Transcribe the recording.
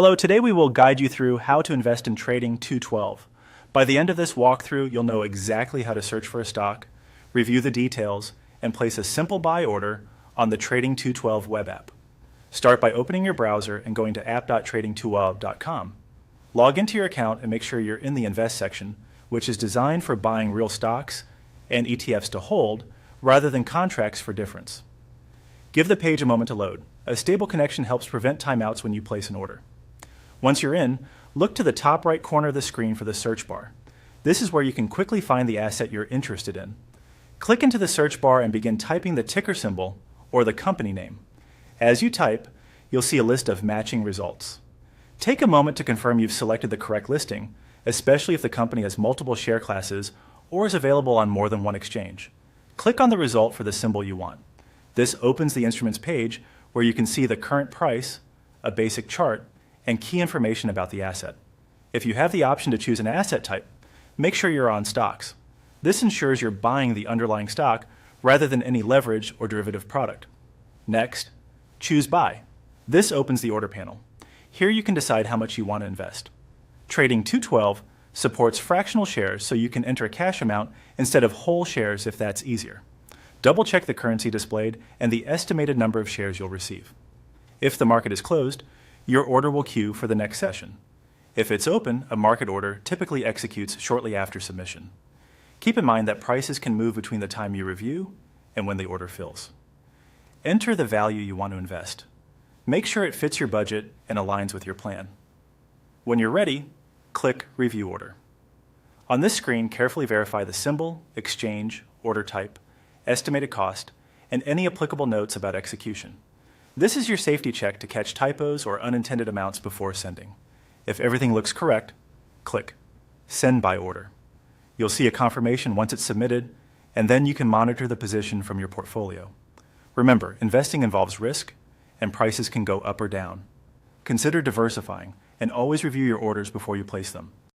Hello, today we will guide you through how to invest in Trading 212. By the end of this walkthrough, you'll know exactly how to search for a stock, review the details, and place a simple buy order on the Trading 212 web app. Start by opening your browser and going to app.trading212.com. Log into your account and make sure you're in the Invest section, which is designed for buying real stocks and ETFs to hold, rather than contracts for difference. Give the page a moment to load. A stable connection helps prevent timeouts when you place an order. Once you're in, look to the top right corner of the screen for the search bar. This is where you can quickly find the asset you're interested in. Click into the search bar and begin typing the ticker symbol or the company name. As you type, you'll see a list of matching results. Take a moment to confirm you've selected the correct listing, especially if the company has multiple share classes or is available on more than one exchange. Click on the result for the symbol you want. This opens the instruments page where you can see the current price, a basic chart, and key information about the asset. If you have the option to choose an asset type, make sure you're on stocks. This ensures you're buying the underlying stock rather than any leverage or derivative product. Next, choose Buy. This opens the order panel. Here you can decide how much you want to invest. Trading 212 supports fractional shares, so you can enter a cash amount instead of whole shares if that's easier. Double-check the currency displayed and the estimated number of shares you'll receive. If the market is closed, your order will queue for the next session. If it's open, a market order typically executes shortly after submission. Keep in mind that prices can move between the time you review and when the order fills. Enter the value you want to invest. Make sure it fits your budget and aligns with your plan. When you're ready, click Review Order. On this screen, carefully verify the symbol, exchange, order type, estimated cost, and any applicable notes about execution. This is your safety check to catch typos or unintended amounts before sending. If everything looks correct, click Send by Order. You'll see a confirmation once it's submitted, and then you can monitor the position from your portfolio. Remember, investing involves risk, and prices can go up or down. Consider diversifying, and always review your orders before you place them.